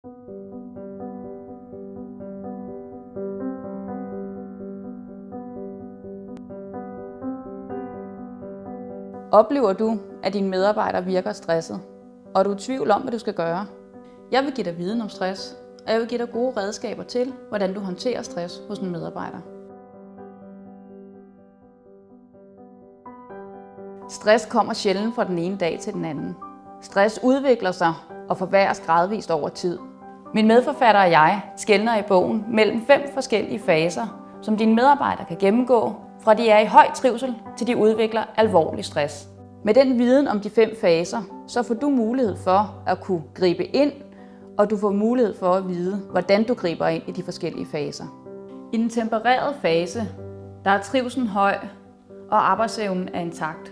Oplever du, at dine medarbejdere virker stresset, og du er i tvivl om, hvad du skal gøre? Jeg vil give dig viden om stress, og jeg vil give dig gode redskaber til, hvordan du håndterer stress hos en medarbejder. Stress kommer sjældent fra den ene dag til den anden. Stress udvikler sig og forværres gradvist over tid. Min medforfatter og jeg skelner i bogen mellem 5 forskellige faser, som dine medarbejdere kan gennemgå, fra de er i høj trivsel til de udvikler alvorlig stress. Med den viden om de 5 faser, så får du mulighed for at kunne gribe ind, og du får mulighed for at vide, hvordan du griber ind i de forskellige faser. I den tempererede fase, der er trivslen høj, og arbejdsevnen er intakt.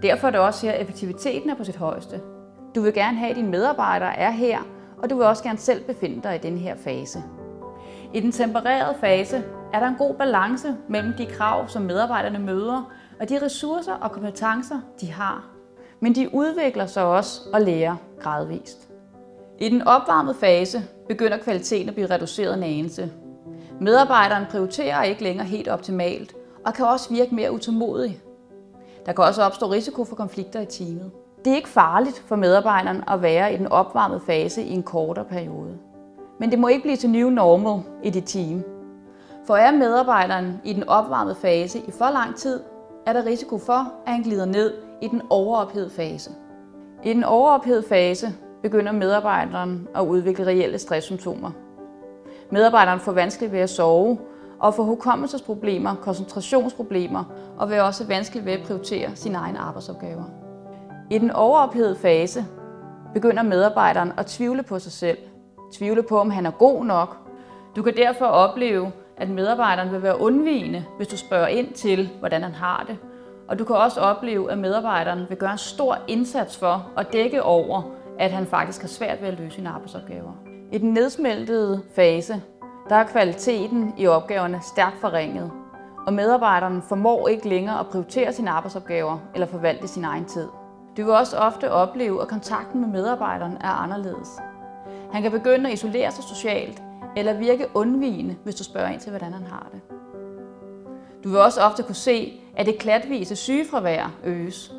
Derfor er det også her, at effektiviteten er på sit højeste. Du vil gerne have, at dine medarbejdere er her, og du vil også gerne selv befinde dig i den her fase. I den tempererede fase er der en god balance mellem de krav, som medarbejderne møder, og de ressourcer og kompetencer, de har. Men de udvikler sig også og lærer gradvist. I den opvarmede fase begynder kvaliteten at blive reduceret en anelse. Medarbejderen prioriterer ikke længere helt optimalt, og kan også virke mere utålmodig. Der kan også opstå risiko for konflikter i teamet. Det er ikke farligt for medarbejderen at være i den opvarmede fase i en kortere periode. Men det må ikke blive til new normal i dit team. For er medarbejderen i den opvarmede fase i for lang tid, er der risiko for, at han glider ned i den overophedede fase. I den overophedede fase begynder medarbejderen at udvikle reelle stresssymptomer. Medarbejderen får vanskeligt ved at sove og får hukommelsesproblemer, koncentrationsproblemer og vil også vanskeligt ved at prioritere sine egne arbejdsopgaver. I den overophedede fase begynder medarbejderen at tvivle på sig selv, tvivle på, om han er god nok. Du kan derfor opleve, at medarbejderen vil være undvigende, hvis du spørger ind til, hvordan han har det. Og du kan også opleve, at medarbejderen vil gøre en stor indsats for at dække over, at han faktisk har svært ved at løse sine arbejdsopgaver. I den nedsmeltede fase, der er kvaliteten i opgaverne stærkt forringet, og medarbejderen formår ikke længere at prioritere sine arbejdsopgaver eller forvalte sin egen tid. Du vil også ofte opleve, at kontakten med medarbejderen er anderledes. Han kan begynde at isolere sig socialt, eller virke undvigende, hvis du spørger ind til, hvordan han har det. Du vil også ofte kunne se, at det klatvise sygefravær øges.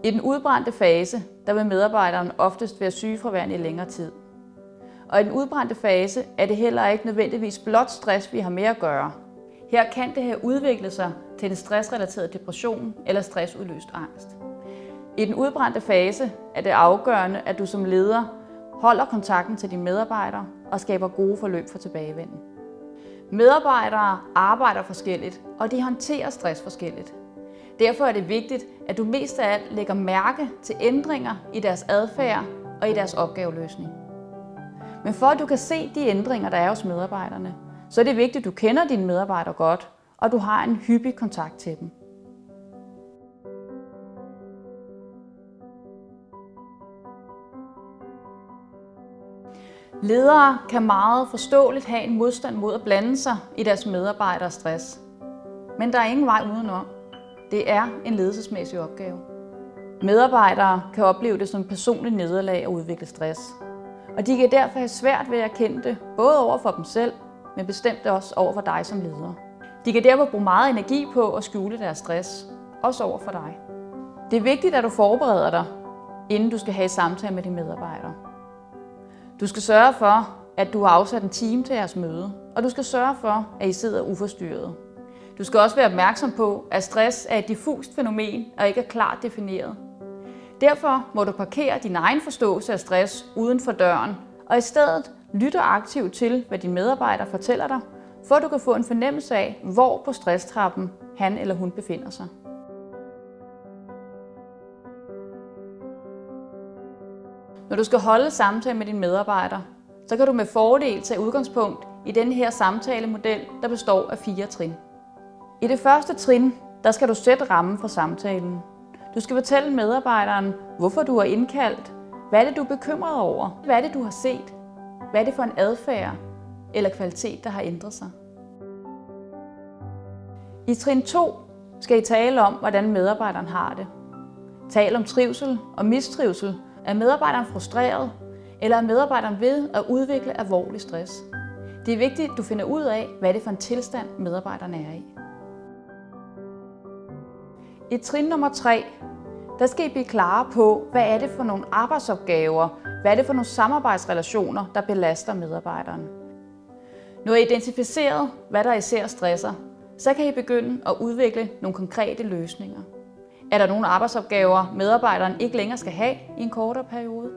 I den udbrændte fase, der vil medarbejderen oftest være sygefraværende i længere tid. Og i den udbrændte fase er det heller ikke nødvendigvis blot stress, vi har med at gøre. Her kan det have udviklet sig til en stressrelateret depression eller stressudløst angst. I den udbrændte fase er det afgørende, at du som leder holder kontakten til dine medarbejdere og skaber gode forløb for tilbagevenden. Medarbejdere arbejder forskelligt, og de håndterer stress forskelligt. Derfor er det vigtigt, at du mest af alt lægger mærke til ændringer i deres adfærd og i deres opgaveløsning. Men for at du kan se de ændringer, der er hos medarbejderne, så er det vigtigt, at du kender dine medarbejdere godt, og du har en hyppig kontakt til dem. Ledere kan meget forståeligt have en modstand mod at blande sig i deres medarbejderes stress. Men der er ingen vej udenom. Det er en ledelsesmæssig opgave. Medarbejdere kan opleve det som et personligt nederlag at udvikle stress. Og de kan derfor have svært ved at erkende det, både over for dem selv, men bestemt også over for dig som leder. De kan derfor bruge meget energi på at skjule deres stress, også over for dig. Det er vigtigt, at du forbereder dig, inden du skal have samtale med dine medarbejdere. Du skal sørge for, at du har afsat en time til jeres møde, og du skal sørge for, at I sidder uforstyrret. Du skal også være opmærksom på, at stress er et diffust fænomen og ikke er klart defineret. Derfor må du parkere din egen forståelse af stress uden for døren, og i stedet lytte aktivt til, hvad dine medarbejdere fortæller dig, for at du kan få en fornemmelse af, hvor på stresstrappen han eller hun befinder sig. Når du skal holde samtale med dine medarbejdere, så kan du med fordel tage udgangspunkt i denne her samtalemodel, der består af 4 trin. I det første trin, der skal du sætte rammen for samtalen. Du skal fortælle medarbejderen, hvorfor du er indkaldt, hvad er det, du er bekymret over, hvad er det, du har set, hvad er det for en adfærd eller kvalitet, der har ændret sig. I trin 2 skal I tale om, hvordan medarbejderen har det. Tal om trivsel og mistrivsel. Er medarbejderen frustreret, Eller er medarbejderen ved at udvikle alvorlig stress? Det er vigtigt, at du finder ud af, hvad det er for en tilstand, medarbejderen er i. I trin nummer 3, der skal I blive klare på, hvad er det for nogle arbejdsopgaver, hvad er det for nogle samarbejdsrelationer, der belaster medarbejderen. Når I identificeret, hvad der især stresser, så kan I begynde at udvikle nogle konkrete løsninger. Er der nogle arbejdsopgaver, medarbejderen ikke længere skal have i en kortere periode?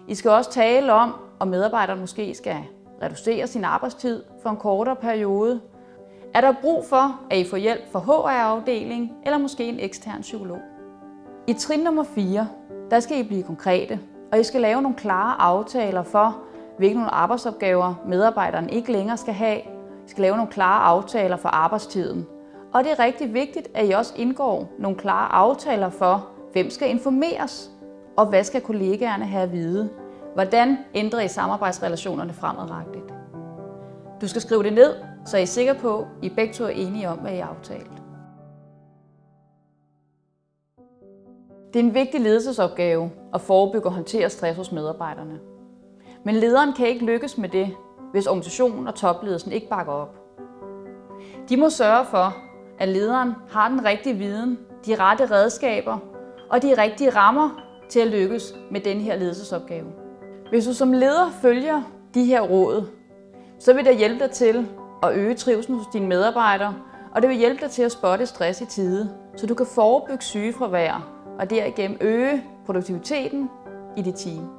I skal også tale om medarbejderen måske skal reducere sin arbejdstid for en kortere periode. Er der brug for, at I får hjælp fra HR-afdeling eller måske en ekstern psykolog? I trin nummer 4, der skal I blive konkrete, og I skal lave nogle klare aftaler for, hvilke nogle arbejdsopgaver medarbejderen ikke længere skal have. I skal lave nogle klare aftaler for arbejdstiden. Og det er rigtig vigtigt, at I også indgår nogle klare aftaler for, hvem skal informeres, og hvad skal kollegaerne have at vide. Hvordan ændrer I samarbejdsrelationerne fremadrettet? Du skal skrive det ned, så I er sikre på, at I begge to er enige om, hvad I har aftalt. Det er en vigtig ledelsesopgave at forebygge og håndtere stress hos medarbejderne. Men lederen kan ikke lykkes med det, hvis organisationen og topledelsen ikke bakker op. De må sørge for, at lederen har den rigtige viden, de rette redskaber og de rigtige rammer til at lykkes med den her ledelsesopgave. Hvis du som leder følger de her råd, så vil det hjælpe dig til at øge trivslen hos dine medarbejdere, og det vil hjælpe dig til at spotte stress i tide, så du kan forebygge sygefravær og derigennem øge produktiviteten i dit team.